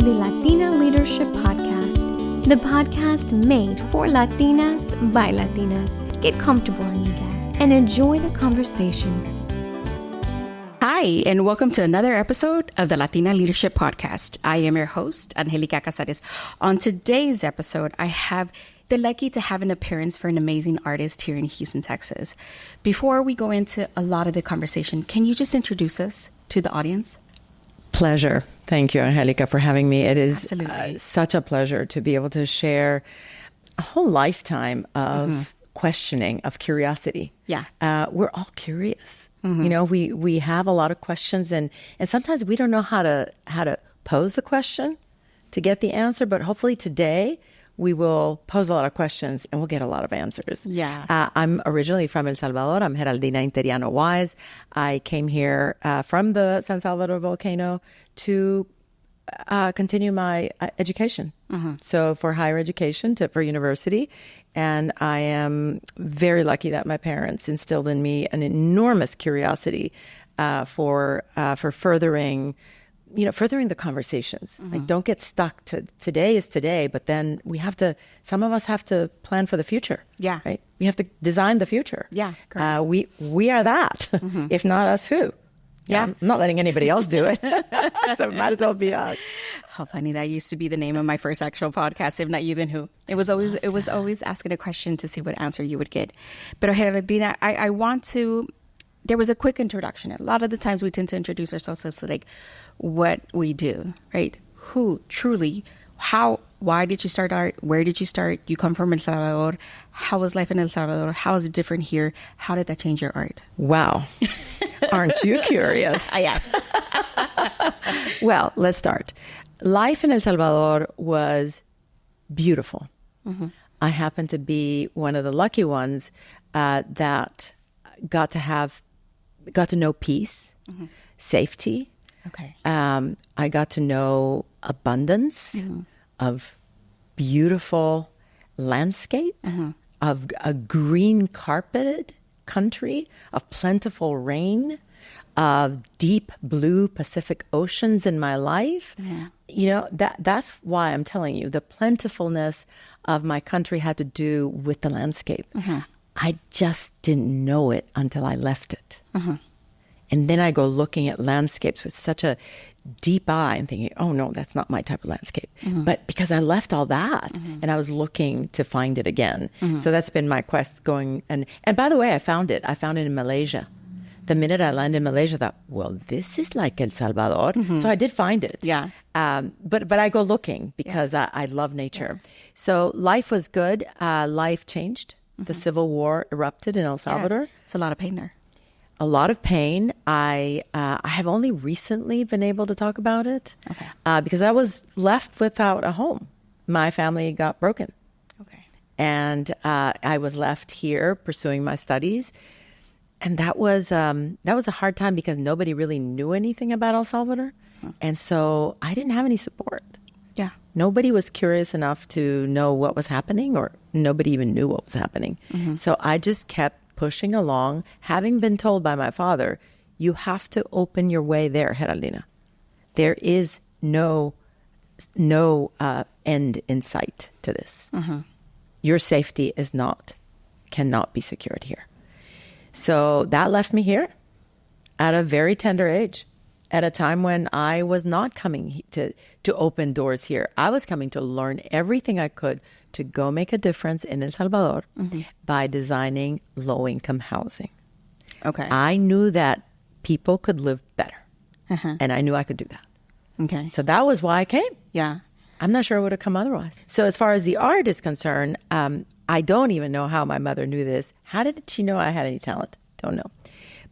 the Latina Leadership Podcast, the podcast made for Latinas by Latinas. Get comfortable, amiga, and enjoy the conversations. Hi, and welcome to another episode of the Latina Leadership Podcast. I am your host, Anjelica Casares. On today's episode, I have the lucky to have an appearance for an amazing artist here in Houston, Texas. Before we go into a lot of the conversation, can you just introduce us to the audience? Pleasure. Thank you, Angelica, for having me. It is such a pleasure to be able to share a whole lifetime of questioning, of curiosity. Yeah. We're all curious. You know, we have a lot of questions, and sometimes we don't know how to pose the question to get the answer, but hopefully today we will pose a lot of questions and we'll get a lot of answers. Yeah. I'm originally from El Salvador. I'm Geraldina Interiano Wise. I came here from the San Salvador volcano to continue my education. So for higher education, for university. And I am very lucky that my parents instilled in me an enormous curiosity for furthering the conversations. Like, don't get stuck to today is today, but then some of us have to plan for the future. Yeah. Right? We have to design the future. Yeah, correct. We are that. If not us, who? Yeah. I'm not letting anybody else do it. So it might as well be us. How funny. That used to be the name of my first actual podcast. If not you, then who? It was always asking a question to see what answer you would get. But Geraldina, I want to, there was a quick introduction. A lot of the times we tend to introduce ourselves as to like what we do, right? Who, truly, how, why did you start art? Where did you start? You come from El Salvador. How was life in El Salvador? How is it different here? How did that change your art? Wow. Aren't you curious? I am. Well, let's start. Life in El Salvador was beautiful. I happen to be one of the lucky ones that got to know peace, safety. Okay. I got to know abundance of beautiful landscape, of a green carpeted country, of plentiful rain, of deep blue Pacific oceans in my life. Yeah. You know, that's why I'm telling you, the plentifulness of my country had to do with the landscape. I just didn't know it until I left it. And then I go looking at landscapes with such a deep eye and thinking, oh no, that's not my type of landscape. But because I left all that and I was looking to find it again. So that's been my quest going. And by the way, I found it in Malaysia. The minute I landed in Malaysia, I thought, well, this is like El Salvador. So I did find it. Yeah. But I go looking because I love nature. Yeah. So life was good. Life changed. The Civil War erupted in El Salvador. Yeah. It's a lot of pain there. A lot of pain. I have only recently been able to talk about it because I was left without a home. My family got broken. Okay. And I was left here pursuing my studies. And that was a hard time because nobody really knew anything about El Salvador. And so I didn't have any support. Yeah. Nobody was curious enough to know what was happening, or nobody even knew what was happening. So I just kept pushing along, having been told by my father, you have to open your way there, Geraldina. There is no end in sight to this. Your safety cannot be secured here. So that left me here at a very tender age, at a time when I was not coming to open doors here. I was coming to learn everything I could to go make a difference in El Salvador by designing low-income housing. Okay. I knew that people could live better, and I knew I could do that. Okay. So that was why I came. Yeah. I'm not sure it would have come otherwise. So as far as the art is concerned, I don't even know how my mother knew this. How did she know I had any talent? Don't know.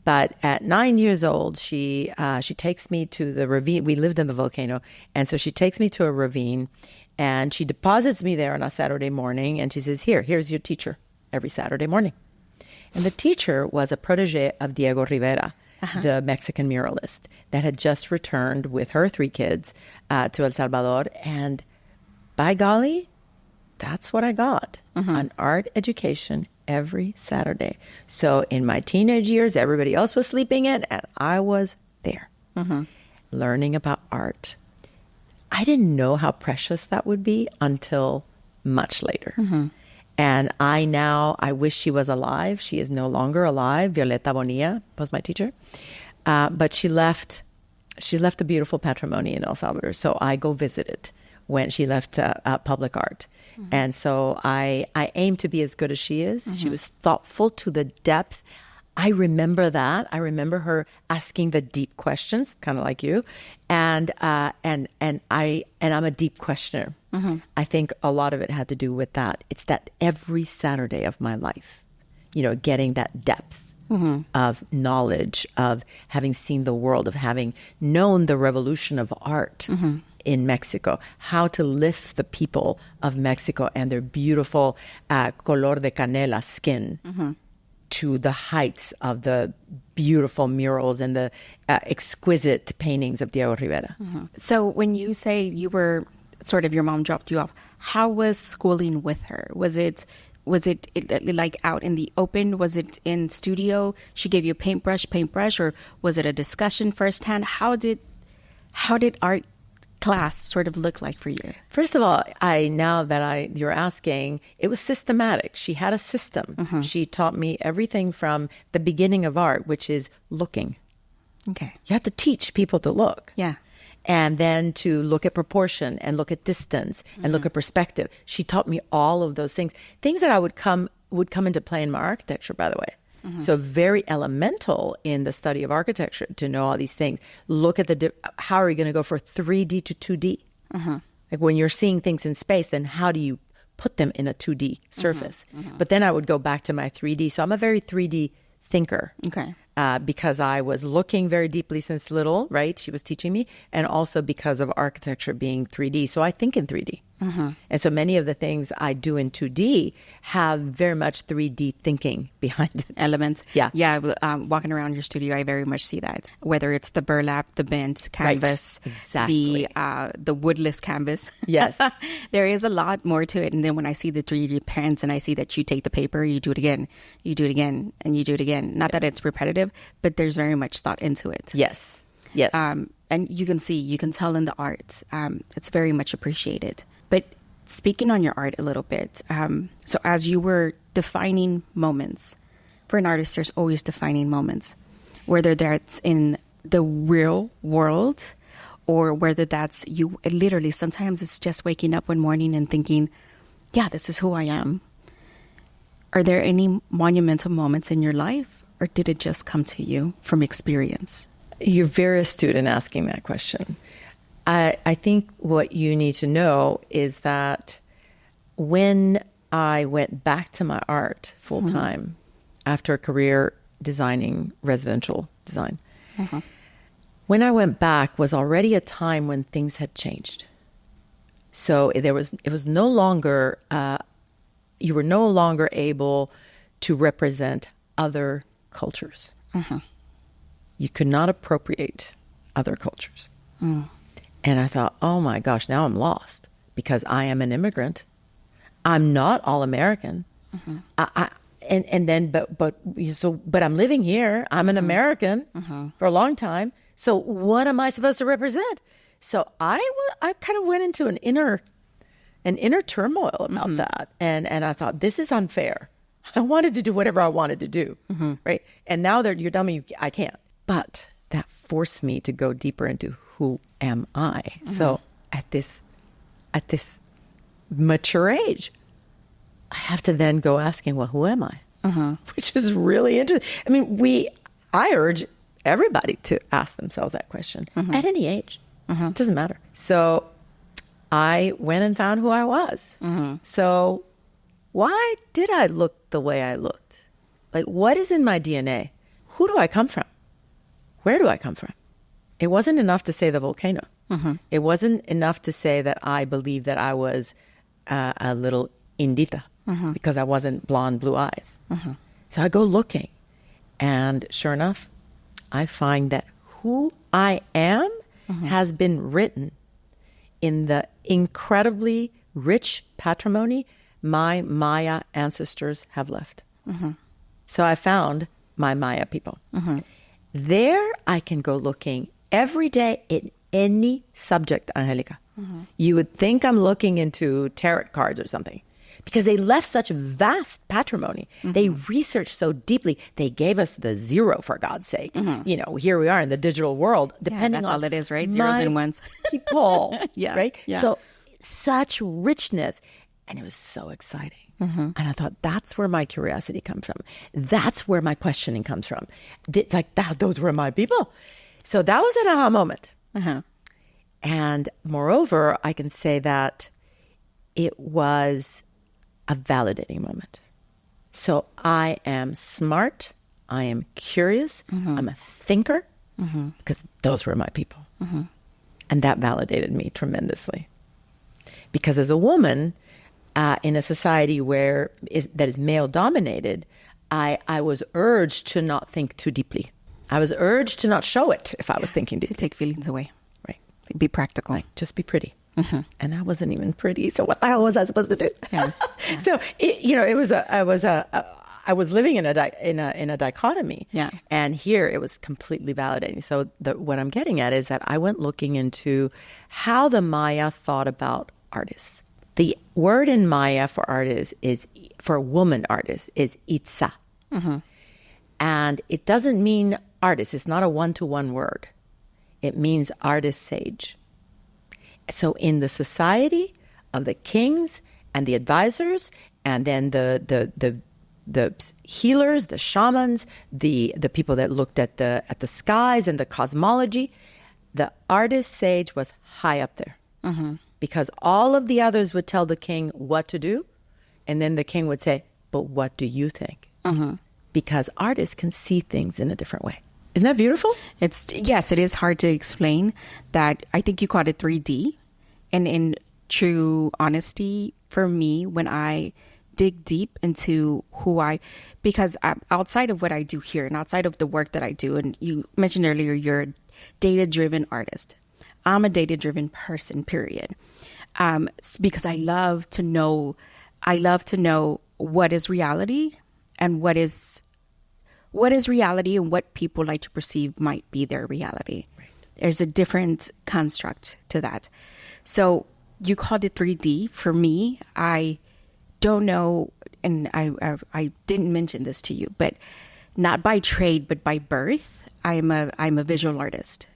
But at 9 years old, she takes me to the ravine. We lived in the volcano. And so she takes me to a ravine and she deposits me there on a Saturday morning. And she says, here's your teacher every Saturday morning. And the teacher was a protege of Diego Rivera, the Mexican muralist that had just returned with her 3 kids to El Salvador. And by golly, that's what I got, an art education every Saturday. So in my teenage years, everybody else was sleeping in, and I was there learning about art. I didn't know how precious that would be until much later. And I wish she was alive. She is no longer alive. Violeta Bonilla was my teacher. But she left a beautiful patrimony in El Salvador. So I go visit it when she left public art. And so I aim to be as good as she is. She was thoughtful to the depth. I remember that. I remember her asking the deep questions, kind of like you, and I'm a deep questioner. I think a lot of it had to do with that. It's that every Saturday of my life, getting that depth of knowledge, of having seen the world, of having known the revolution of art in Mexico, how to lift the people of Mexico and their beautiful color de canela skin. To the heights of the beautiful murals and the exquisite paintings of Diego Rivera. So when you say you were your mom dropped you off, how was schooling with her? Was it like out in the open? Was it in studio? She gave you a paintbrush, or was it a discussion firsthand? How did art class sort of look like for you? First of all, you're asking, it was systematic. She had a system. She taught me everything from the beginning of art, which is looking. Okay. You have to teach people to look. Yeah. And then to look at proportion and look at distance and look at perspective. She taught me all of those things that would come into play in my architecture, by the way. So very elemental in the study of architecture to know all these things. Look at how are you going to go for 3D to 2D? Like when you're seeing things in space, then how do you put them in a 2D surface? But then I would go back to my 3D. So I'm a very 3D thinker. Okay. Because I was looking very deeply since little, right? She was teaching me. And also because of architecture being 3D. So I think in 3D. And so many of the things I do in 2D have very much 3D thinking behind it. Elements. Yeah. Yeah. Walking around your studio, I very much see that. Whether it's the burlap, the bent canvas, right. Exactly. the woodless canvas. Yes. There is a lot more to it. And then when I see the 3D prints and I see that you take the paper, you do it again, and you do it again. Not that it's repetitive, but there's very much thought into it. Yes. Yes. And you can tell in the art. It's very much appreciated. But speaking on your art a little bit, so as you were defining moments, for an artist, there's always defining moments, whether that's in the real world or whether that's you literally, sometimes it's just waking up one morning and thinking, yeah, this is who I am. Are there any monumental moments in your life, or did it just come to you from experience? You're very astute in asking that question. I think what you need to know is that when I went back to my art full time after a career designing residential design, when I went back was already a time when things had changed. So it was no longer, you were no longer able to represent other cultures. You could not appropriate other cultures. And I thought, oh my gosh, now I'm lost because I am an immigrant. I'm not all American. But I'm living here. I'm an American for a long time. So what am I supposed to represent? So I kind of went into an inner turmoil about that. And I thought, this is unfair. I wanted to do whatever I wanted to do. Right. And now you're telling me I can't. But that forced me to go deeper into who am I? So at this mature age, I have to then go asking, well, who am I? Which is really interesting. I mean, I urge everybody to ask themselves that question at any age. It doesn't matter. So I went and found who I was. So why did I look the way I looked? Like, what is in my DNA? Who do I come from? Where do I come from? It wasn't enough to say the volcano. It wasn't enough to say that I believed that I was a little Indita because I wasn't blonde, blue eyes. So I go looking, and sure enough, I find that who I am has been written in the incredibly rich patrimony my Maya ancestors have left. So I found my Maya people. There I can go looking every day in any subject, Angelica. You would think I'm looking into tarot cards or something, because they left such vast patrimony. They researched so deeply. They gave us the zero, for God's sake. You know, here we are in the digital world, depending that's on all it is, right? Zeros and ones. People, Yeah, right? yeah. So such richness, and it was so exciting. And I thought, that's where my curiosity comes from. That's where my questioning comes from. It's like that. Those were my people. So that was an aha moment. And moreover, I can say that it was a validating moment. So I am smart. I am curious. I'm a thinker, because those were my people. And that validated me tremendously. Because as a woman, in a society that is male dominated, I was urged to not think too deeply. I was urged to not show it if I was thinking deeply. To take feelings away. Right. Be practical. Like, just be pretty. And I wasn't even pretty. So what the hell was I supposed to do? So I was living in a dichotomy. Yeah. And here it was completely validating. So what I'm getting at is that I went looking into how the Maya thought about artists. The word in Maya for artist for woman artist is itza. And it doesn't mean artist. It's not a one-to-one word. It means artist sage. So in the society of the kings and the advisors, and then the healers, the shamans, the people that looked at the skies and the cosmology, the artist sage was high up there. Because all of the others would tell the king what to do, and then the king would say, but what do you think? Because artists can see things in a different way. Isn't that beautiful? Yes, it is hard to explain that. I think you called it 3D. And in true honesty, for me, when I dig deep into because outside of what I do here and outside of the work that I do, and you mentioned earlier, you're a data-driven artist. I'm a data-driven person, period. Because I love to know what is reality and what is reality and what people like to perceive might be their reality. Right. There's a different construct to that. So you called it 3D. For me, I don't know, and I didn't mention this to you, but not by trade, but by birth, I'm a visual artist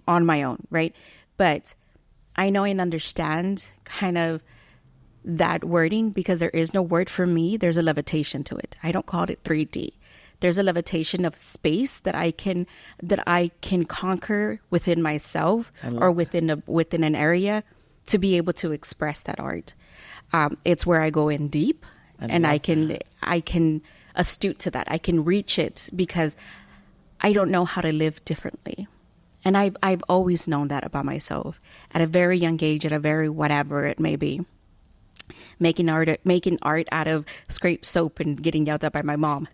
on my own, right? But I know and understand kind of that wording, because there is no word for me. There's a levitation to it. I don't call it 3D. There's a levitation of space that I can conquer within myself or within an area to be able to express that art. It's where I go in deep, and I can astute to that. I can reach it because I don't know how to live differently. And I've always known that about myself at a very young age, at a very whatever it may be. Making art out of scraped soap and getting yelled at by my mom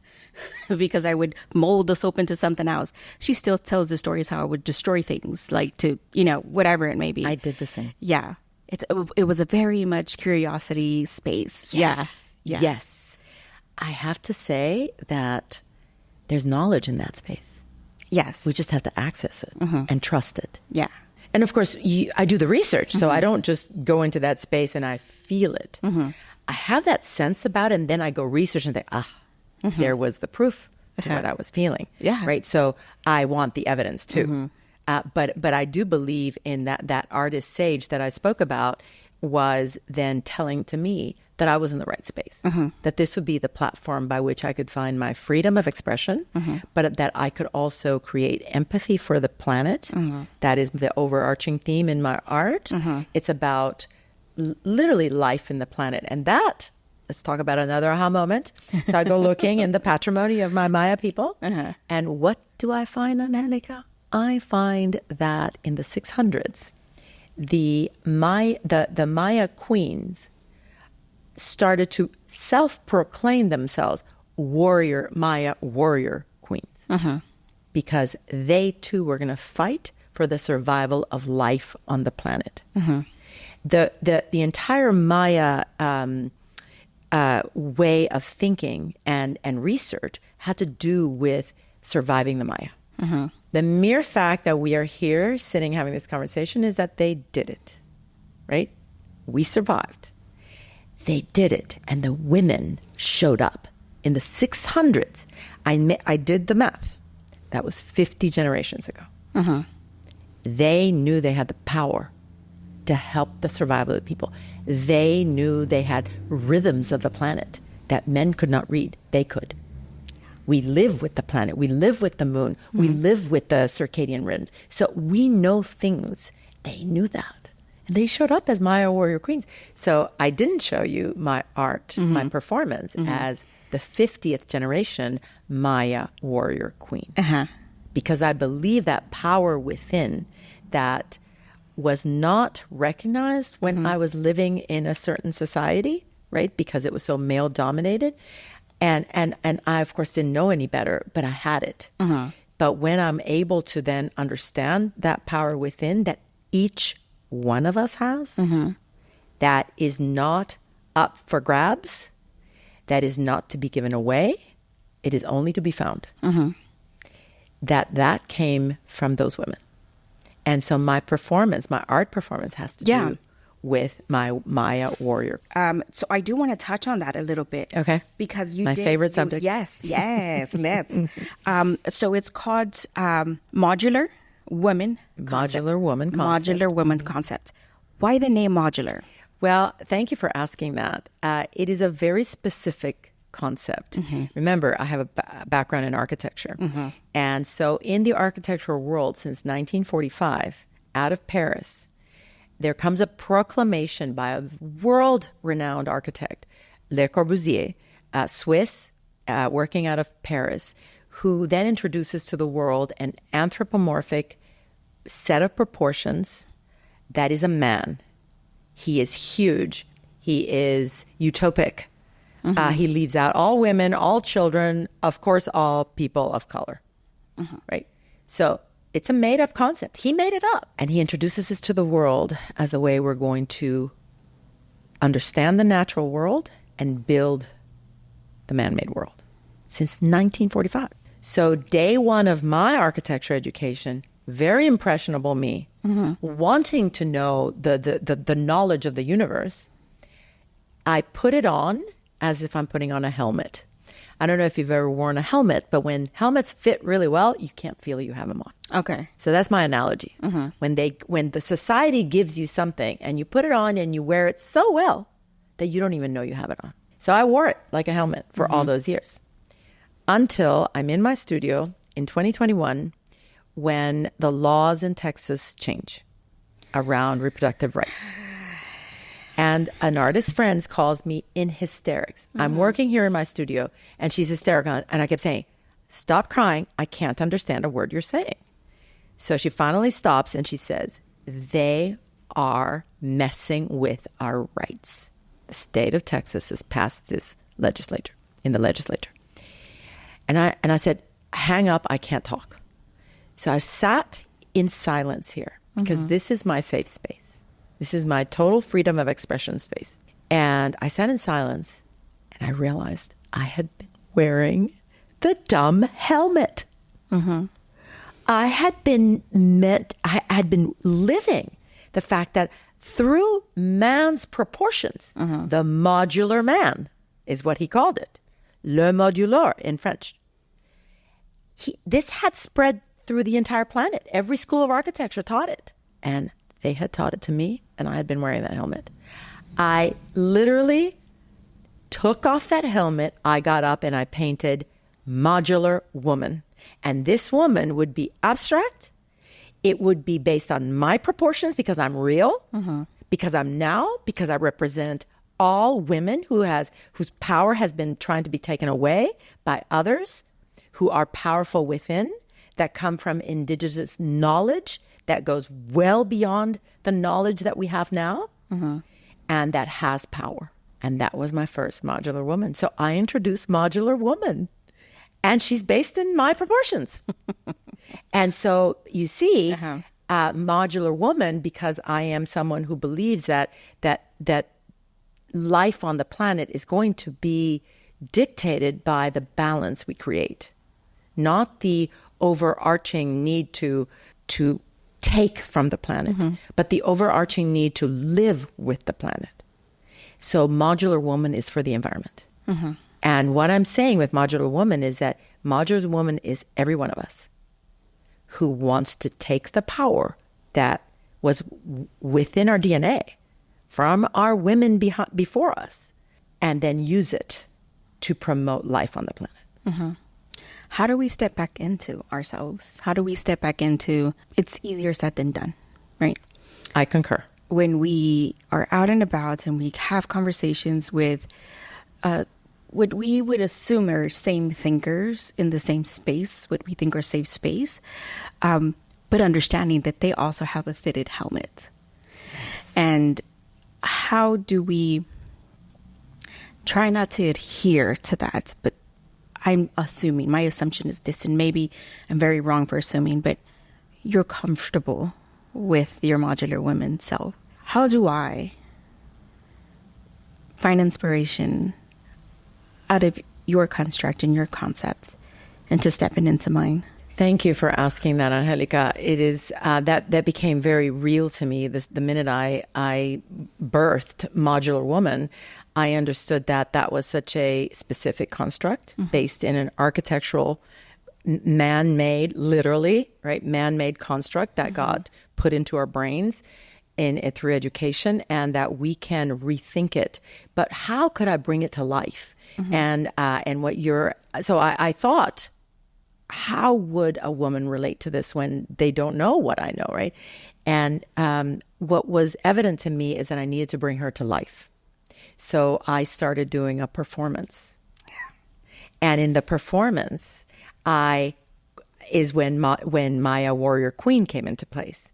because I would mold the soap into something else. She still tells the stories how I would destroy things, like to, whatever it may be. I did the same. Yeah. It was a very much curiosity space. Yes. Yeah. Yes. I have to say that there's knowledge in that space. Yes. We just have to access it and trust it. Yeah. And of course, I do the research, so I don't just go into that space and I feel it. I have that sense about it, and then I go research and think, there was the proof to what I was feeling. Yeah. Right. So I want the evidence too. But I do believe in that artist sage that I spoke about was then telling to me that I was in the right space, that this would be the platform by which I could find my freedom of expression, but that I could also create empathy for the planet. That is the overarching theme in my art. It's about literally life in the planet. And that, let's talk about another aha moment. So I go looking in the patrimony of my Maya people. And what do I find, Anjelica? I find that in the 600s, the Maya queens started to self-proclaim themselves Maya warrior queens, because they too were going to fight for the survival of life on the planet. The entire Maya way of thinking and research had to do with surviving the Maya. The mere fact that we are here sitting having this conversation is that they did it, right? We survived. They did it, and the women showed up. In the 600s, I did the math. That was 50 generations ago. Uh-huh. They knew they had the power to help the survival of the people. They knew they had rhythms of the planet that men could not read. They could. We live with the planet. We live with the moon. Mm-hmm. We live with the circadian rhythms. So we know things. They knew that. And they showed up as Maya warrior queens. So I didn't show you my art, my performance as the 50th generation Maya warrior queen. Uh-huh. Because I believe that power within that was not recognized when I was living in a certain society, right? Because it was so male dominated. And I, of course, didn't know any better, but I had it. But when I'm able to then understand that power within that each one of us has, that is not up for grabs, that is not to be given away, it is only to be found. That came from those women. And so my performance, my art performance has to do with my Maya warrior. So I do want to touch on that a little bit. Okay. Because you my favorite subject. Yes, let's. So it's called Modular Woman concept. Modular Woman concept. Modular Woman concept. Why the name modular? Well, thank you for asking that. It is a very specific concept. Remember, I have a background in architecture. And so in the architectural world since 1945, out of Paris, there comes a proclamation by a world-renowned architect, Le Corbusier, Swiss, working out of Paris, who then introduces to the world an anthropomorphic set of proportions that is a man. He is huge. He is utopic. He leaves out all women, all children, of course, all people of color, right? So it's a made-up concept. He made it up. And he introduces this to the world as the way we're going to understand the natural world and build the man-made world since 1945. So day one of my architecture education, very impressionable me, wanting to know the knowledge of the universe, I put it on as if I'm putting on a helmet. I don't know if you've ever worn a helmet, but when helmets fit really well, you can't feel you have them on. Okay. So that's my analogy. When the society gives you something and you put it on and you wear it so well that you don't even know you have it on. So I wore it like a helmet for all those years until I'm in my studio in 2021 when the laws in Texas change around reproductive rights. And an artist friend calls me in hysterics. I'm working here in my studio, and she's hysterical. And I kept saying, stop crying. I can't understand a word you're saying. So she finally stops, and she says, they are messing with our rights. The state of Texas has passed this in the legislature. And I said, hang up. I can't talk. So I sat in silence here because this is my safe space. This is my total freedom of expression space. And I sat in silence and I realized I had been wearing the dumb helmet. I had been living the fact that through man's proportions, the modular man is what he called it. Le modular in French. This had spread through the entire planet. Every school of architecture taught it. And they had taught it to me, and I had been wearing that helmet. I literally took off that helmet. I got up and I painted Modular Woman. And this woman would be abstract. It would be based on my proportions because I'm real, because I represent all women whose power has been trying to be taken away by others who are powerful within, that come from indigenous knowledge that goes well beyond the knowledge that we have now, and that has power. And that was my first Modular Woman. So I introduced Modular Woman, and she's based in my proportions. And so you see, Modular Woman, because I am someone who believes that life on the planet is going to be dictated by the balance we create, not the overarching need to take from the planet, but the overarching need to live with the planet. So Modular Woman is for the environment. And what I'm saying with Modular Woman is that Modular Woman is every one of us who wants to take the power that was within our DNA from our women before us and then use it to promote life on the planet. How do we step back into ourselves? How do we step back into, it's easier said than done, right? I concur. When we are out and about and we have conversations with what we would assume are same thinkers in the same space, what we think are safe space, but understanding that they also have a fitted helmet. Yes. And how do we try not to adhere to that? But I'm assuming, my assumption is this, and maybe I'm very wrong for assuming, but you're comfortable with your Modular Woman self. How do I find inspiration out of your construct and your concept and to step into mine? Thank you for asking that, Angelica. It is that became very real to me the minute I birthed Modular Woman. I understood that was such a specific construct based in an architectural, man-made, literally, right, man-made construct that God put into our brains through education, and that we can rethink it. But how could I bring it to life? And so I thought, how would a woman relate to this when they don't know what I know, right? And what was evident to me is that I needed to bring her to life. So I started doing a performance. Yeah. And in the performance, is when Maya Warrior Queen came into place.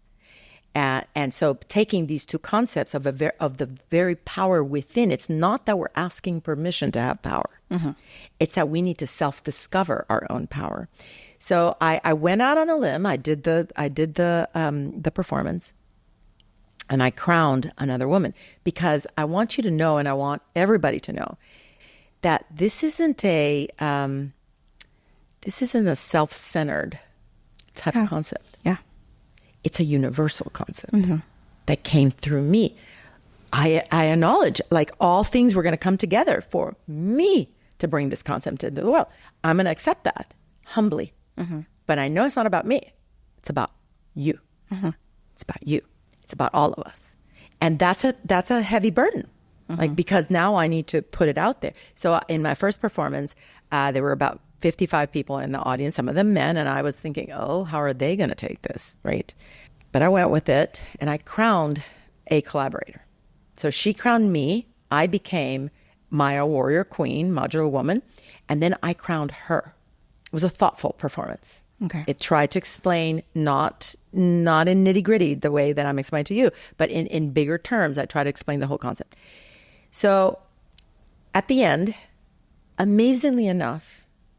And so taking these two concepts of the very power within, it's not that we're asking permission to have power. It's that we need to self-discover our own power. So I went out on a limb. I did the performance, and I crowned another woman, because I want you to know, and I want everybody to know, that this isn't a self-centered type of concept. Yeah. It's a universal concept that came through me. I acknowledge, like, all things were going to come together for me to bring this concept into the world. I'm going to accept that humbly. But I know it's not about me. It's about you. It's about you. It's about all of us. And that's a heavy burden, like, because now I need to put it out there. So in my first performance, there were about 55 people in the audience, some of them men, and I was thinking, oh, how are they going to take this, right? But I went with it, and I crowned a collaborator. So she crowned me. I became Maya Warrior Queen, Modular Woman, and then I crowned her. It was a thoughtful performance. Okay. It tried to explain, not in nitty-gritty the way that I'm explaining to you, but in bigger terms, I try to explain the whole concept. So at the end, amazingly enough,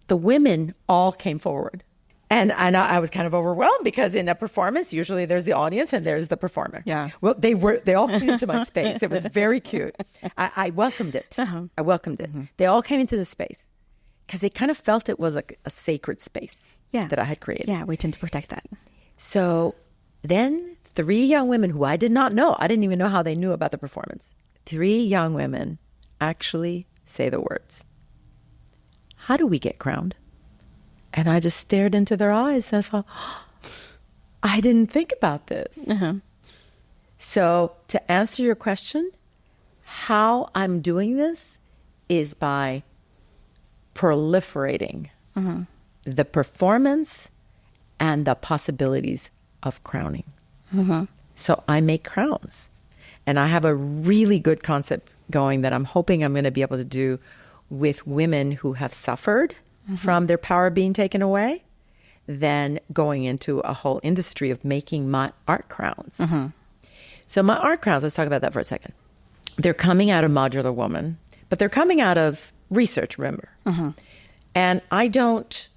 the women all came forward. And I was kind of overwhelmed, because in a performance, usually there's the audience and there's the performer. Yeah. Well, they all came into my space. It was very cute. I welcomed it. I welcomed it. They all came into the space because they kind of felt it was like a sacred space that I had created. Yeah, we tend to protect that. So then 3 young women who I did not know, I didn't even know how they knew about the performance. 3 young women actually say the words, "How do we get crowned?" And I just stared into their eyes and I thought, I didn't think about this. So to answer your question, how I'm doing this is by proliferating the performance and the possibilities of crowning. So I make crowns. And I have a really good concept going that I'm hoping I'm going to be able to do with women who have suffered from their power being taken away, then going into a whole industry of making my art crowns. So my art crowns, let's talk about that for a second. They're coming out of Modular Woman, but they're coming out of research, remember. And I don't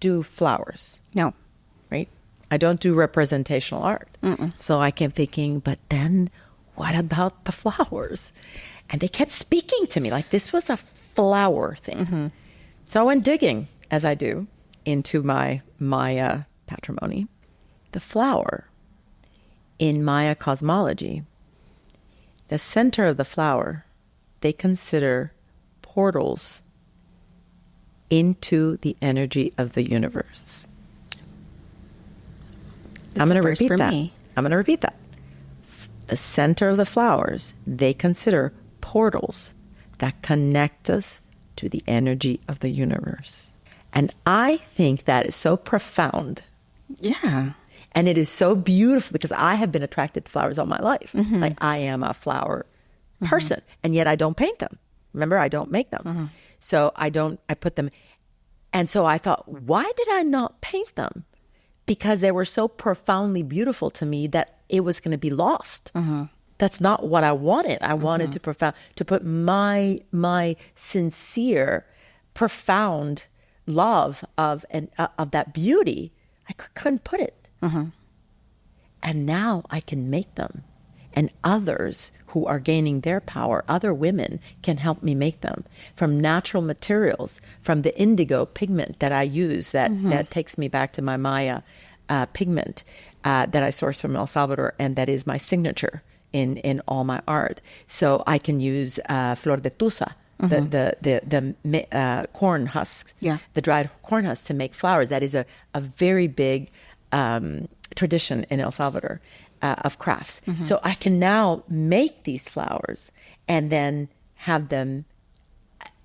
do flowers. No. Right? I don't do representational art. So I kept thinking, but then what about the flowers? And they kept speaking to me like this was a flower thing. So I went digging, as I do, into my Maya patrimony, the flower in Maya cosmology, the center of the flower, they consider portals into the energy of the universe. I'm going to repeat that. I'm going to repeat that. The center of the flowers, they consider portals that connect us to the energy of the universe. And I think that is so profound. Yeah. And it is so beautiful because I have been attracted to flowers all my life. Like I am a flower person, and yet I don't paint them. Remember, I don't make them. So I put them. And so I thought, why did I not paint them? Because they were so profoundly beautiful to me that it was going to be lost. That's not what I wanted. I wanted to put my sincere, profound love of that beauty. I couldn't put it. And now I can make them. And others who are gaining their power, other women, can help me make them from natural materials, from the indigo pigment that I use that takes me back to my Maya pigment that I source from El Salvador, and that is my signature in all my art. So I can use flor de tusa, the corn husks, the dried corn husks, to make flowers. That is a very big tradition in El Salvador of crafts. So I can now make these flowers and then have them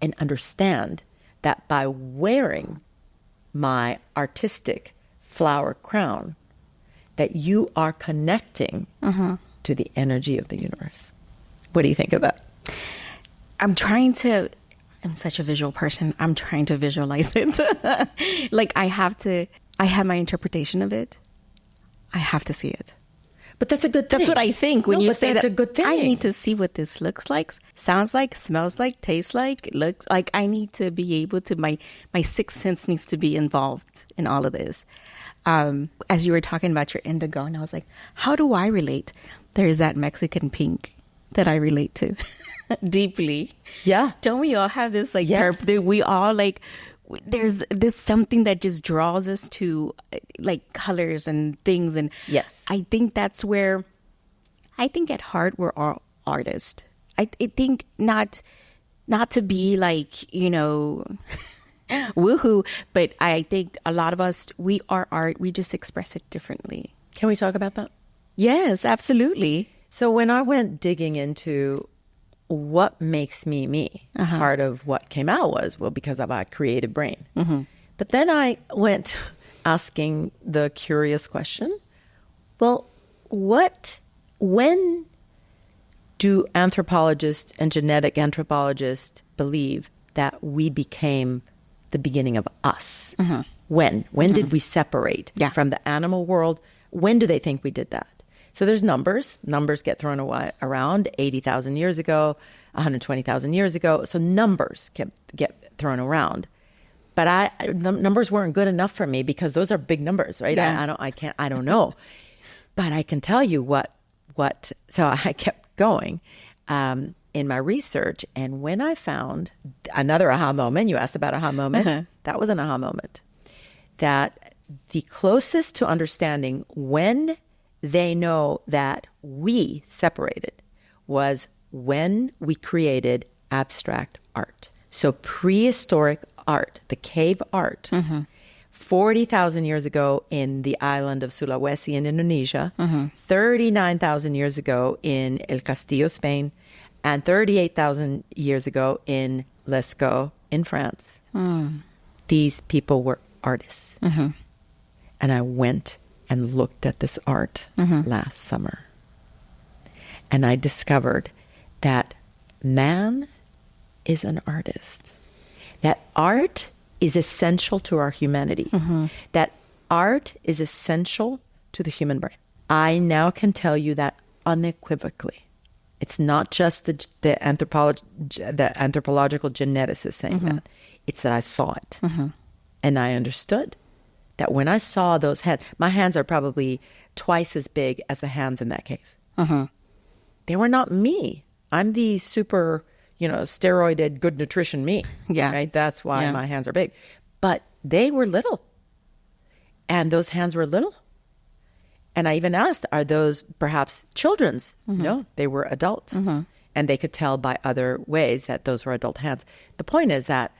and understand that by wearing my artistic flower crown, that you are connecting to the energy of the universe. What do you think of that? I'm such a visual person. I'm trying to visualize it. Like I have my interpretation of it. I have to see it. But that's a good thing. That's what I think when you say that's that. a good thing. I need to see what this looks like, sounds like, smells like, tastes like, looks like. I need to be able to, my sixth sense needs to be involved in all of this. As you were talking about your indigo, and I was like, how do I relate? There's that Mexican pink that I relate to deeply. Yeah. Don't we all have this like, Yes. we all like, there's this something that just draws us to like colors and things. And Yes. I think that's where, I think at heart, we're all artists. I think not to be like, woohoo, but I think a lot of us, we are art. We just express it differently. Can we talk about that? Yes, absolutely. So when I went digging into what makes me me, part of what came out was, because of our creative brain. But then I went asking the curious question, well, when do anthropologists and genetic anthropologists believe that we became the beginning of us? When did we separate from the animal world? When do they think we did that? So there's numbers. Numbers get thrown around 80,000 years ago, 120,000 years ago. So numbers get thrown around. But numbers weren't good enough for me because those are big numbers, right? Yeah. I don't know. But I can tell you what. So I kept going in my research. And when I found another aha moment, you asked about aha moments. That was an aha moment. That the closest to understanding when they know that we separated was when we created abstract art. So prehistoric art, the cave art, 40,000 years ago in the island of Sulawesi in Indonesia, 39,000 years ago in El Castillo, Spain, and 38,000 years ago in Lascaux in France. These people were artists. And I went and looked at this art last summer. And I discovered that man is an artist. That art is essential to our humanity. That art is essential to the human brain. I now can tell you that unequivocally. It's not just the anthropological geneticist saying that. It's that I saw it. And I understood that when I saw those hands, my hands are probably twice as big as the hands in that cave. They were not me. I'm the super, steroided, good nutrition me. Yeah. Right? That's why my hands are big. But they were little. And those hands were little. And I even asked, are those perhaps children's? No, they were adult. And they could tell by other ways that those were adult hands. The point is that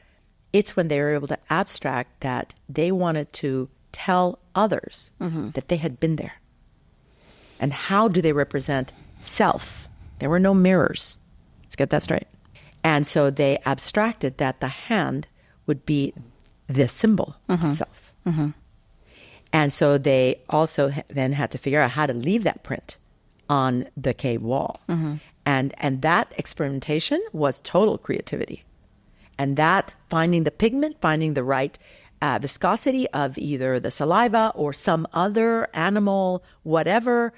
it's when they were able to abstract that they wanted to tell others that they had been there. And how do they represent self? There were no mirrors. Let's get that straight. And so they abstracted that the hand would be the symbol of self. And so they also then had to figure out how to leave that print on the cave wall. And that experimentation was total creativity. And that finding the pigment, finding the right viscosity of either the saliva or some other animal, whatever,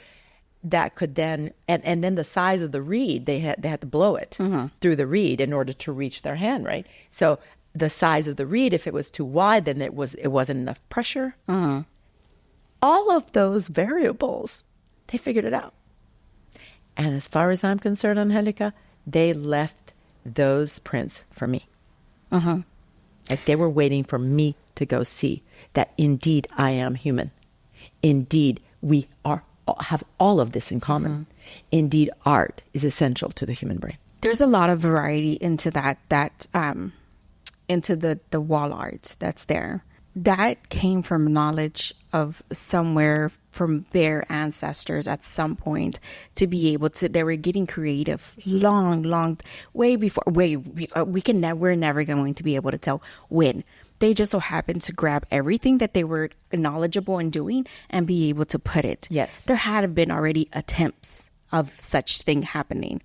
that could then, and then the size of the reed, they had to blow it through the reed in order to reach their hand, right? So the size of the reed, if it was too wide, then it wasn't enough pressure. All of those variables, they figured it out. And as far as I'm concerned, Angelica, they left those prints for me. Like they were waiting for me to go see that indeed I am human. Indeed, we have all of this in common. Indeed, art is essential to the human brain. There's a lot of variety into into the wall art that's there. That came from knowledge of somewhere from their ancestors at some point to be able to, they were getting creative long, way before, we're never going to be able to tell when. They just so happened to grab everything that they were knowledgeable in doing and be able to put it. Yes. There had been already attempts of such thing happening.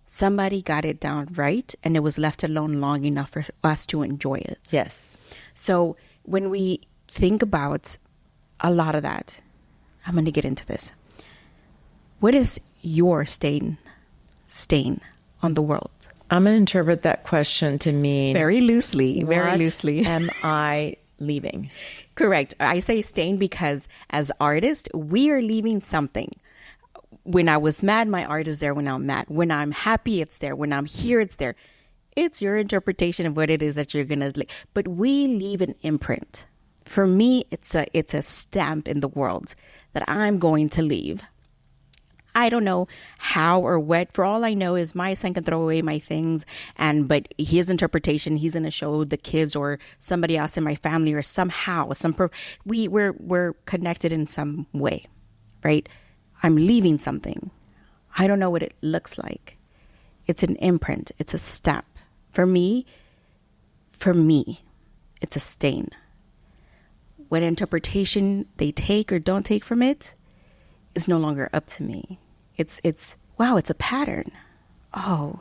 Somebody got it down right and it was left alone long enough for us to enjoy it. Yes. So when we think about a lot of that, I'm going to get into this. What is your stain on the world? I'm going to interpret that question to mean... Very loosely. Am I leaving? Correct. I say stain because as artists, we are leaving something. When I was mad, my art is there when I'm mad. When I'm happy, it's there. When I'm here, it's there. It's your interpretation of what it is that you're going to... But we leave an imprint. For me, it's a stamp in the world that I'm going to leave. I don't know how or what. For all I know is my son can throw away my things, but his interpretation, he's going to show the kids or somebody else in my family or somehow, we're connected in some way, right? I'm leaving something. I don't know what it looks like. It's an imprint. It's a stamp. For me, it's a stain. What interpretation they take or don't take from it is no longer up to me. It's wow, it's a pattern. Oh,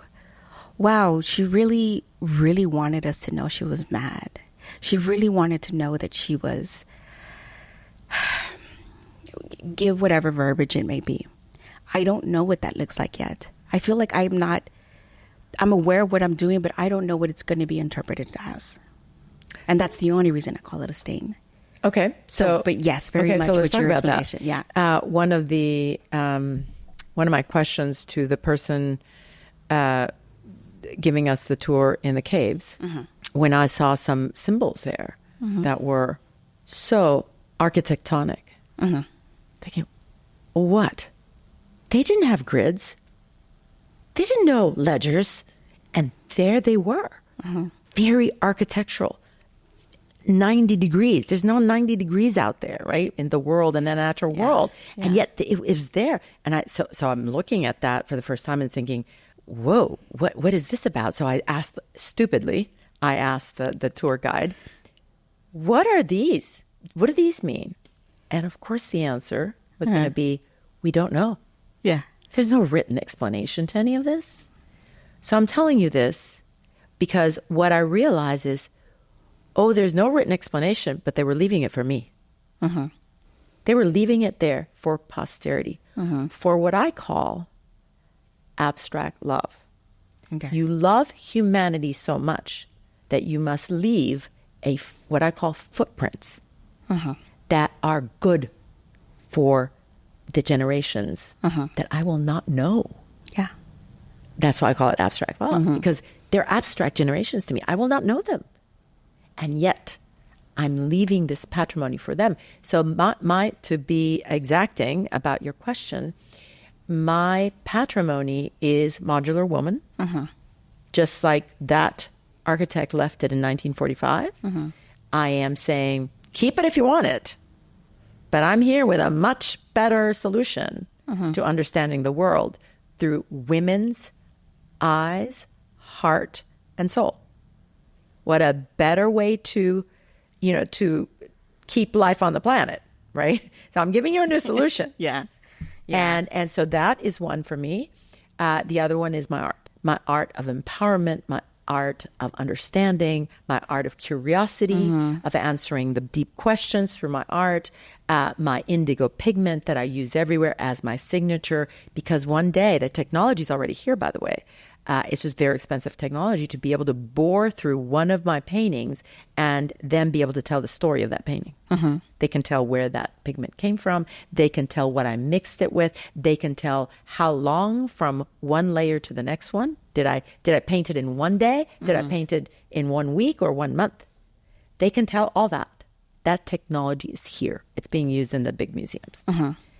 wow, she really, really wanted us to know she was mad. She really wanted to know that she was, give whatever verbiage it may be. I don't know what that looks like yet. I feel like I'm aware of what I'm doing, but I don't know what it's going to be interpreted as. And that's the only reason I call it a stain. Okay. So but yes, very much with your explanation. That. Yeah. One of my questions to the person giving us the tour in the caves, when I saw some symbols there that were so architectonic, thinking, what? They didn't have grids. They didn't know ledgers. And there they were. Very architectural. 90 degrees. There's no 90 degrees out there, right? In the world, in the natural world. Yeah. And yet it was there. And so I'm looking at that for the first time and thinking, whoa, what is this about? So I asked, stupidly, the tour guide, what are these? What do these mean? And of course the answer was going to be, we don't know. Yeah. There's no written explanation to any of this. So I'm telling you this because what I realize is, there's no written explanation, but they were leaving it for me. They were leaving it there for posterity, for what I call abstract love. Okay. You love humanity so much that you must leave what I call footprints that are good for the generations that I will not know. Yeah. That's why I call it abstract love, because they're abstract generations to me. I will not know them. And yet, I'm leaving this patrimony for them. So to be exacting about your question, my patrimony is Modular Woman, just like that architect left it in 1945. I am saying, keep it if you want it, but I'm here with a much better solution to understanding the world through women's eyes, heart, and soul. What a better way to keep life on the planet, right? So I'm giving you a new solution. Yeah. And so that is one for me. The other one is my art of empowerment, my art of understanding, my art of curiosity, of answering the deep questions through my art, my indigo pigment that I use everywhere as my signature, because one day, the technology is already here, by the way. It's just very expensive technology to be able to bore through one of my paintings and then be able to tell the story of that painting. They can tell where that pigment came from. They can tell what I mixed it with. They can tell how long from one layer to the next one. Did I paint it in one day? Did I paint it in 1 week or 1 month? They can tell all that. That technology is here. It's being used in the big museums.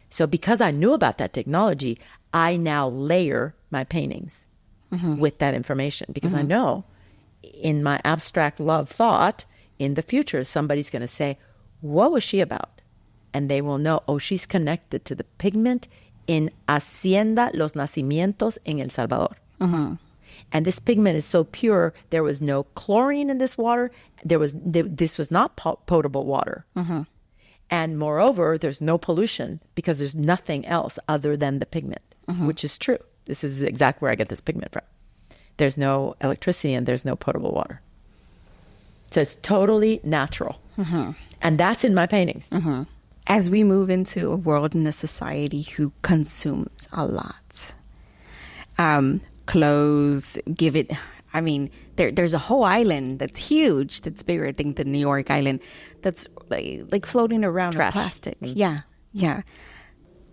So because I knew about that technology, I now layer my paintings with that information, because I know in my abstract love thought, in the future, somebody's going to say, what was she about? And they will know, oh, she's connected to the pigment in Hacienda Los Nacimientos in El Salvador. And this pigment is so pure, there was no chlorine in this water. This was not potable water. And moreover, there's no pollution because there's nothing else other than the pigment, which is true. This is exactly where I get this pigment from. There's no electricity and there's no potable water. So it's totally natural. And that's in my paintings. As we move into a world and a society who consumes a lot, clothes, there's a whole island that's huge, that's bigger, I think, than New York Island, that's like floating around in plastic. Yeah.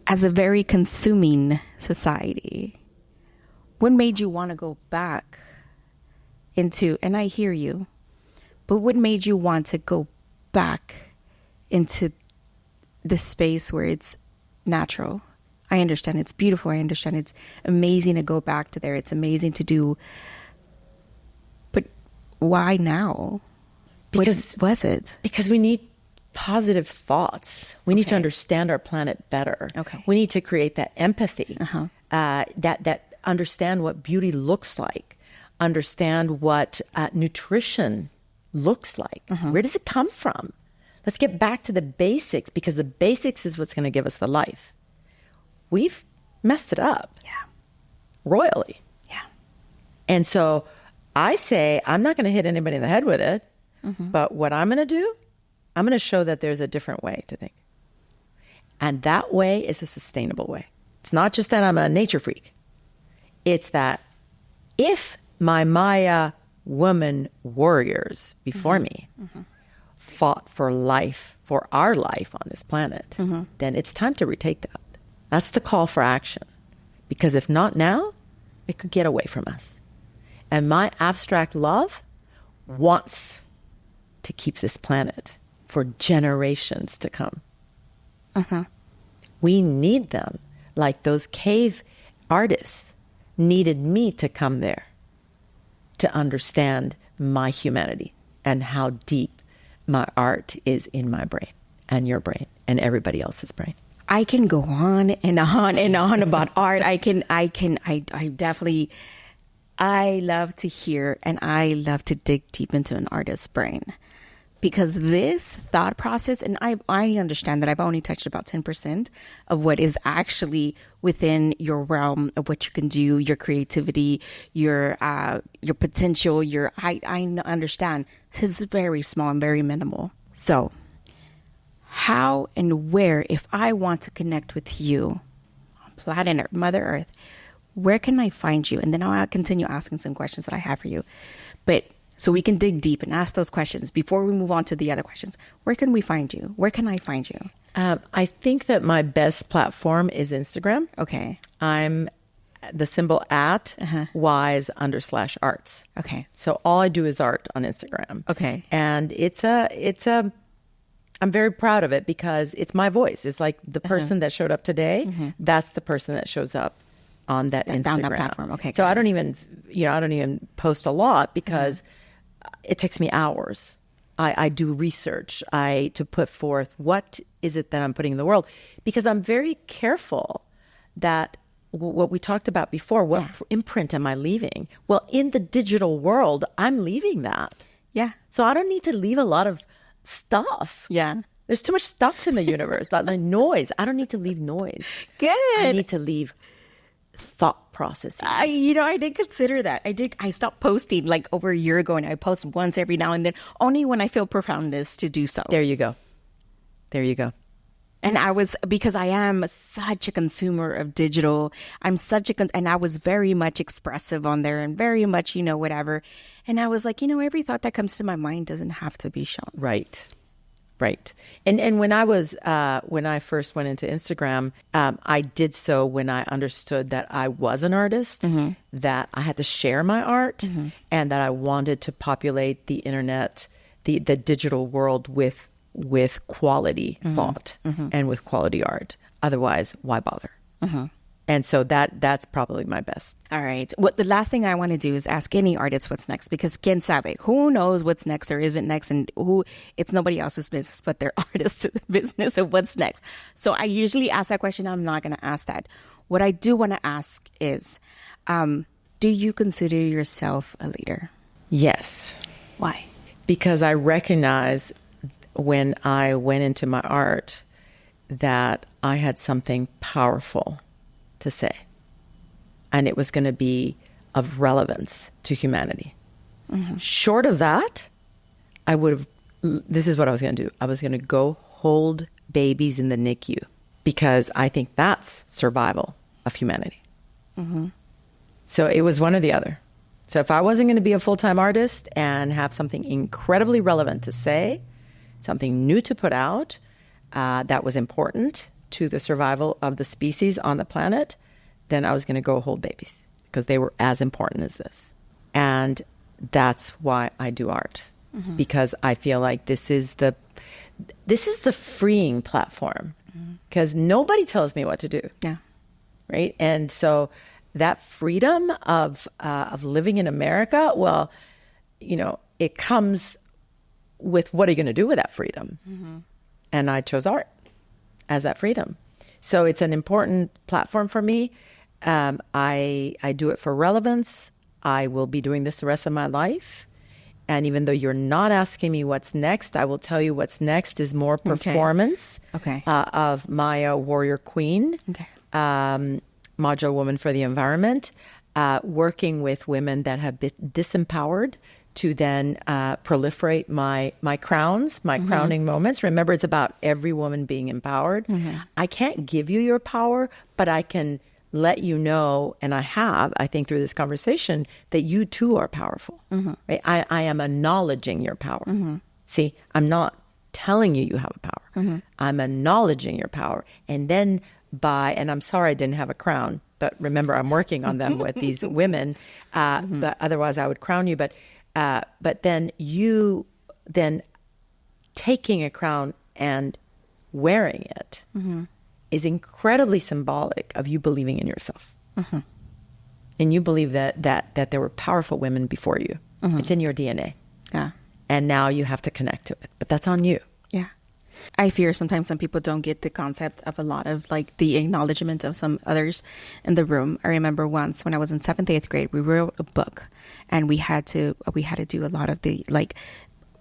As a very consuming society, what made you want to go back into, and I hear you, but what made you want to go back into the space where it's natural? I understand it's beautiful. I understand it's amazing to go back to there. It's amazing to do. But why now? Because what was it? Because we need positive thoughts. We need to understand our planet better. We need to create that empathy, that understand what beauty looks like, understand what nutrition looks like. Where does it come from? Let's get back to the basics, because the basics is what's going to give us the life. We've messed it up. Royally. And so I say, I'm not going to hit anybody in the head with it, but what I'm going to do, I'm going to show that there's a different way to think. And that way is a sustainable way. It's not just that I'm a nature freak. It's that if my Maya woman warriors before me fought for life, for our life on this planet, then it's time to retake that. That's the call for action. Because if not now, it could get away from us. And my abstract love wants to keep this planet for generations to come. We need them, like those cave artists needed me to come there to understand my humanity and how deep my art is in my brain and your brain and everybody else's brain. I can go on and on and on about art. I definitely, I love to hear and I love to dig deep into an artist's brain, because this thought process, and I understand that I've only touched about 10% of what is actually within your realm of what you can do, your creativity, your potential, I understand this is very small and very minimal. So how and where, if I want to connect with you on planet Earth, Mother Earth, where can I find you? And then I'll continue asking some questions that I have for you. But so we can dig deep and ask those questions before we move on to the other questions. Where can we find you? Where can I find you? I think that my best platform is Instagram. Okay. I'm the symbol at wise _arts. Okay. So all I do is art on Instagram. Okay. And I'm very proud of it because it's my voice. It's like the person that showed up today, that's the person that shows up on that Instagram. On that platform. Okay. So I don't even post a lot because it takes me hours. I do research to put forth what is it that I'm putting in the world, because I'm very careful that what we talked about before, what imprint am I leaving? Well, in the digital world, I'm leaving that. Yeah. So I don't need to leave a lot of stuff. Yeah. There's too much stuff in the universe, the noise. I don't need to leave noise. Good. I need to leave thought processes. I did consider that. I stopped posting like over a year ago, and I post once every now and then, only when I feel profoundness to do so. There you go. And because I am such a consumer of digital, and I was very much expressive on there and very much, whatever. And I was like, every thought that comes to my mind doesn't have to be shown. Right. And when I first went into Instagram, I did so when I understood that I was an artist, that I had to share my art, and that I wanted to populate the internet, the digital world with quality thought and with quality art. Otherwise, why bother? And so that's probably my best. All right. The last thing I want to do is ask any artist what's next, because quien sabe, who knows what's next or isn't next, and it's nobody else's business but their artist's business of what's next. So I usually ask that question. I'm not going to ask that. What I do want to ask is, do you consider yourself a leader? Yes. Why? Because I recognize when I went into my art that I had something powerful to say, and it was going to be of relevance to humanity. Short of that, this is what I was going to do. I was going to go hold babies in the NICU, because I think that's survival of humanity. So it was one or the other. So if I wasn't going to be a full-time artist and have something incredibly relevant to say, something new to put out that was important to the survival of the species on the planet, then I was going to go hold babies, because they were as important as this. And that's why I do art, because I feel like this is the freeing platform, because nobody tells me what to do. Yeah. Right. And so that freedom of living in America, well, it comes with, what are you going to do with that freedom? And I chose art as that freedom. So it's an important platform for me. I do it for relevance. I will be doing this the rest of my life. And even though you're not asking me what's next, I will tell you what's next is more performance of Maya Warrior Queen, Modular Woman for the Environment, working with women that have been disempowered to then proliferate my crowns, my crowning moments. Remember, it's about every woman being empowered. I can't give you your power, but I can let you know, and I think through this conversation, that you too are powerful. Right? I am acknowledging your power. See, I'm not telling you have a power. I'm acknowledging your power. And then and I'm sorry I didn't have a crown, but remember, I'm working on them with these women, but otherwise I would crown you. But then you taking a crown and wearing it is incredibly symbolic of you believing in yourself. And you believe that there were powerful women before you. It's in your DNA. Yeah. And now you have to connect to it. But that's on you. Yeah. I fear sometimes some people don't get the concept of a lot of like the acknowledgement of some others in the room. I remember once when I was in 7th, 8th grade, we wrote a book, and we had to do a lot of the, like,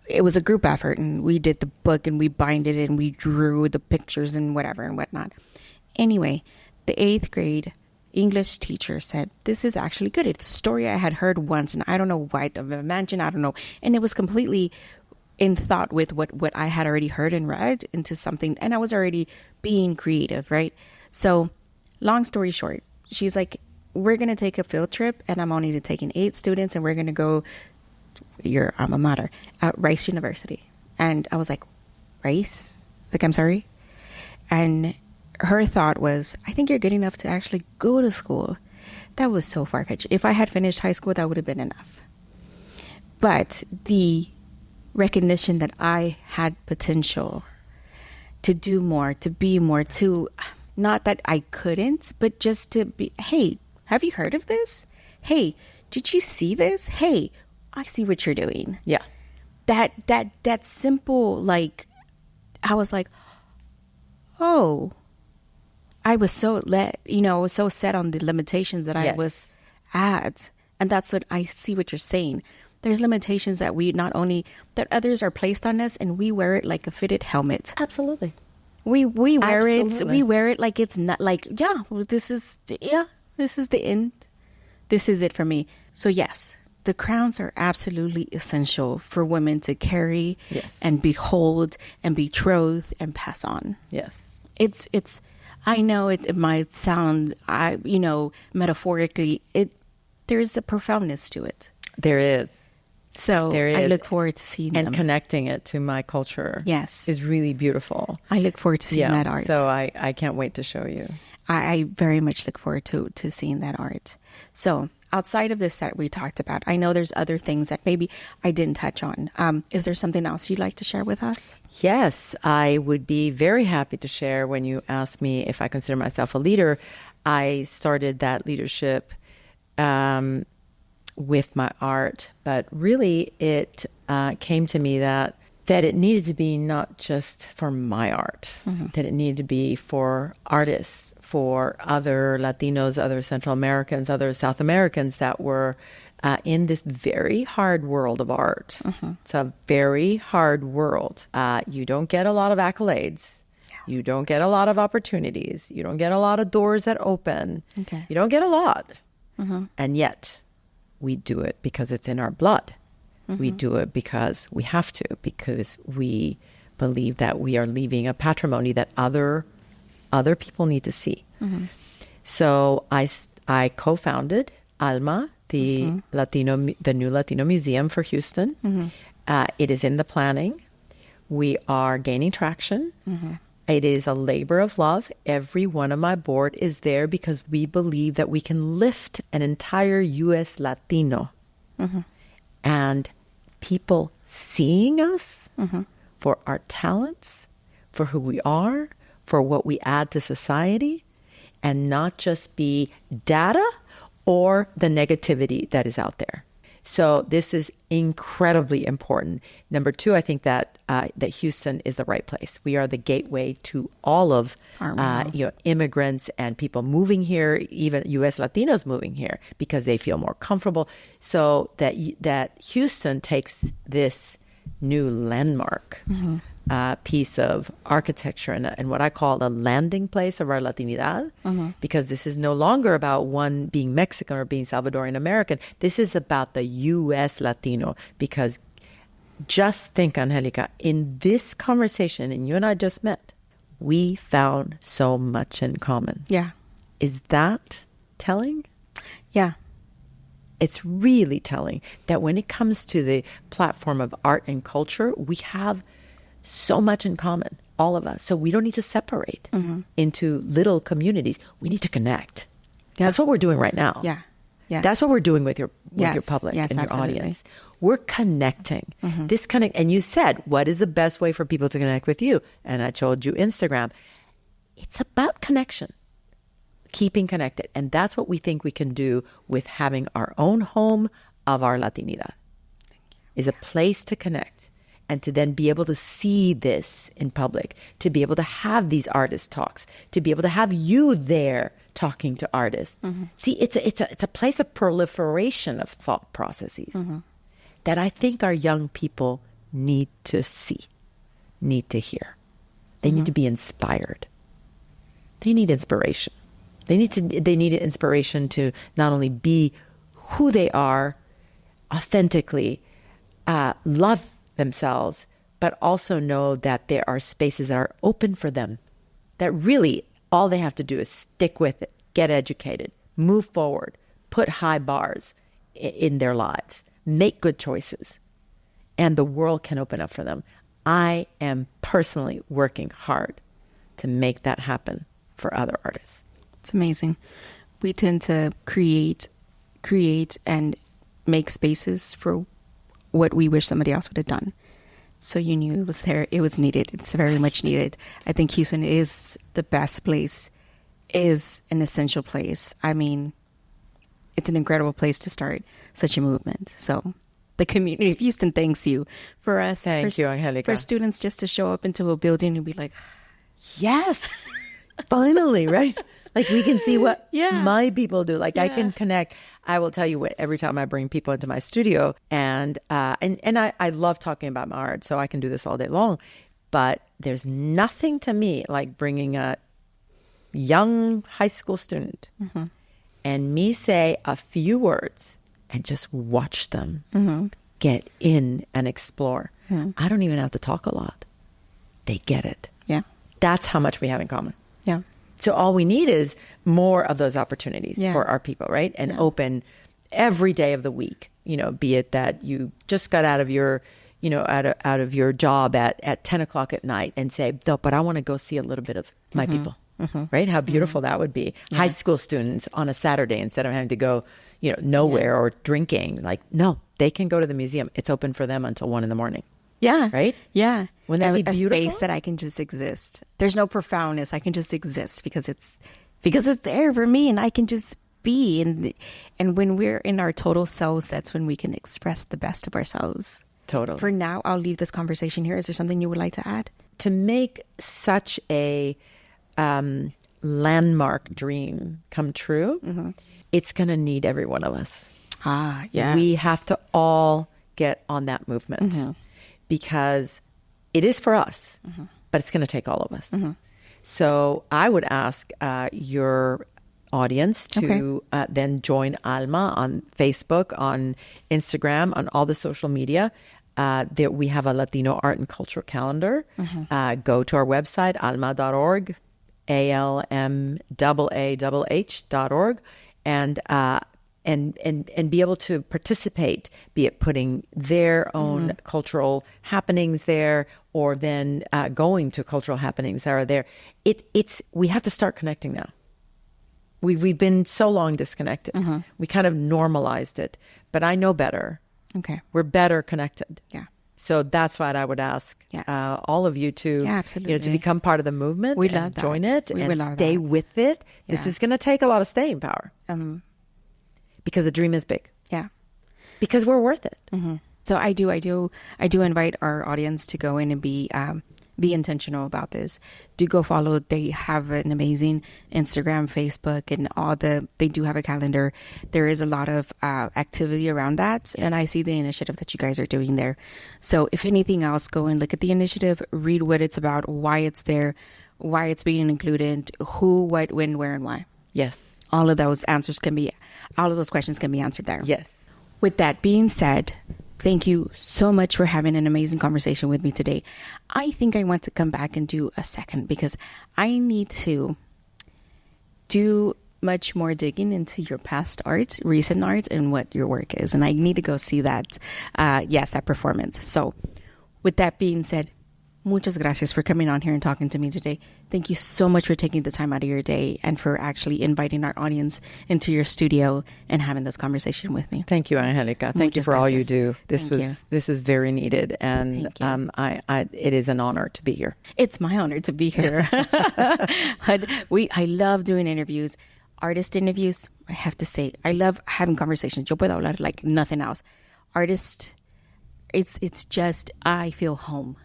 it was a group effort, and we did the book and we binded it and we drew the pictures and whatever and whatnot. Anyway, the 8th grade English teacher said, this is actually good. It's a story I had heard once, and I don't know why, of imagined, I don't know. And it was completely in thought with what I had already heard and read into something, and I was already being creative, right? So long story short, she's like, we're going to take a field trip, and I'm only taking 8 students, and we're going to go your alma mater at Rice University. And I was like, Rice? Like, I'm sorry? And her thought was, I think you're good enough to actually go to school. that was so far-fetched. If I had finished high school, that would have been enough. But the recognition that I had potential to do more, to be more, to, not that I couldn't, but just to be, hey, have you heard of this? Hey, did you see this? Hey, I see what you're doing. Yeah. That simple, like, I was like, oh, I was so I was so set on the limitations that I was at. And that's what I see what you're saying. There's limitations that that others are placed on us, and we wear it like a fitted helmet. Absolutely. We wear Absolutely. we wear it like it's not like, this is the end. This is it for me. So yes, the crowns are absolutely essential for women to carry and behold and betroth and pass on. Yes. It's I know it might sound metaphorically, there's a profoundness to it. There is. So There is. I look forward to seeing And them. connecting it to my culture is really beautiful. I look forward to seeing that art. So I can't wait to show you. I very much look forward to seeing that art. So outside of this that we talked about, I know there's other things that maybe I didn't touch on. Is there something else you'd like to share with us? Yes, I would be very happy to share. When you asked me if I consider myself a leader, I started that leadership with my art, but really it came to me that it needed to be not just for my art, that it needed to be for artists, for other Latinos, other Central Americans, other South Americans that were in this very hard world of art. It's a very hard world. You don't get a lot of accolades. You don't get a lot of opportunities. You don't get a lot of doors that open. Okay. You don't get a lot. And yet we do it because it's in our blood. We do it because we have to, because we believe that we are leaving a patrimony that other people need to see. So I co-founded ALMA, the new Latino Museum for Houston. It is in the planning. We are gaining traction. It is a labor of love. Every one of my board is there because we believe that we can lift an entire U.S. Latino. And people seeing us for our talents, for who we are, for what we add to society, and not just be data or the negativity that is out there. So this is incredibly important. Number two, I think that Houston is the right place. We are the gateway to all of immigrants and people moving here, even U.S. Latinos moving here because they feel more comfortable. So that Houston takes this new landmark piece of architecture and what I call a landing place of our Latinidad, because this is no longer about one being Mexican or being Salvadorian American. This is about the U.S. Latino, because just think, Angelica, in this conversation, and you and I just met, we found so much in common. Yeah. Is that telling? Yeah. It's really telling that when it comes to the platform of art and culture, we have so much in common, all of us. So we don't need to separate into little communities. We need to connect. Yeah. That's what we're doing right now. Yeah. Yeah. That's what we're doing with your public and your absolutely. audience. We're connecting. And you said, what is the best way for people to connect with you? And I told you Instagram. It's about connection, keeping connected. And that's what we think we can do with having our own home of our Latinidad. Is a place to connect. And to then be able to see this in public, to be able to have these artist talks, to be able to have you there talking to artists. See, it's a place of proliferation of thought processes that I think our young people need to see, need to hear. They need to be inspired. They need inspiration. They need inspiration to not only be who they are authentically, love themselves, but also know that there are spaces that are open for them, that really all they have to do is stick with it, get educated, move forward, put high bars in their lives, make good choices, and the world can open up for them. I am personally working hard to make that happen for other artists. It's amazing. we tend to create and make spaces for what we wish somebody else would have done. So you knew it was there. It was needed. It's very much needed. I think Houston is the best place, is an essential place. I mean, it's an incredible place to start such a movement. So the community of Houston thanks you for us. Thank you, Angelica. For students just to show up into a building and be like, yes, finally, right? Like we can see what Yeah. my people do. Like I Yeah. can connect. I will tell you what, every time I bring people into my studio and I love talking about my art, so I can do this all day long. But there's nothing to me like bringing a young high school student and me say a few words and just watch them get in and explore. I don't even have to talk a lot. They get it. yeah, That's how much we have in common. yeah, So all we need is more of those opportunities Yeah. for our people, right? And open every day of the week, be it that you just got out of your, out of your job at 10 o'clock at night and say, no, but I want to go see a little bit of my people, right? How beautiful that would be. High school students on a Saturday, instead of having to go, nowhere or drinking, like, no, they can go to the museum. It's open for them until 1 a.m. yeah, Right? Yeah. Wouldn't that be a beautiful? space that I can just exist. There's no profoundness. I can just exist because it's there for me, and I can just be. And when we're in our total selves, that's when we can express the best of ourselves. Totally. For now, I'll leave this conversation here. Is there something you would like to add? To make such a landmark dream come true, it's going to need every one of us. Ah, yes. We have to all get on that movement because it is for us, but it's going to take all of us. So I would ask your audience to then join Alma on Facebook, on Instagram, on all the social media. That we have a Latino art and culture calendar. Go to our website, alma.org, ALMAAH.org, and be able to participate, be it putting their own cultural happenings there, or then going to cultural happenings that are there. We have to start connecting now. We've been so long disconnected. We kind of normalized it, but I know better. Okay. We're better connected. Yeah. So that's what I would ask all of you to, absolutely. to become part of the movement. We and love that. join it We and love stay that. with it. Yeah. This is going to take a lot of staying power because the dream is big. Yeah. Because we're worth it. So I do invite our audience to go in and be intentional about this. Do go follow. They have an amazing Instagram, Facebook, and they do have a calendar. There is a lot of activity around that. And I see the initiative that you guys are doing there. So if anything else, go and look at the initiative, read what it's about, why it's there, why it's being included, who, what, when, where, and why. Yes. All of those questions can be answered there. Yes. With that being said, thank you so much for having an amazing conversation with me today. I think I want to come back and do a second because I need to do much more digging into your past art, recent art, and what your work is. And I need to go see that, that performance. So with that being said, muchas gracias for coming on here and talking to me today. Thank you so much for taking the time out of your day and for actually inviting our audience into your studio and having this conversation with me. Thank you, Angelica. Thank you Muchas for all you gracias. do. Thank you. This is very needed, and Thank you. it is an honor to be here. It's my honor to be here. I love doing interviews, artist interviews. I have to say, I love having conversations. Yo puedo hablar like nothing else. Artist, it's just, I feel home.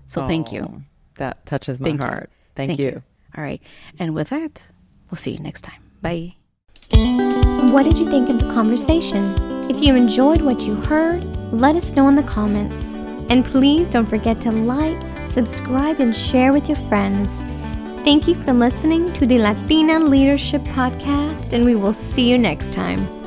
So thank you. That touches my heart. Thank you. All right. And with that, we'll see you next time. Bye. What did you think of the conversation? If you enjoyed what you heard, let us know in the comments. And please don't forget to like, subscribe, and share with your friends. Thank you for listening to the Latina Leadership Podcast, and we will see you next time.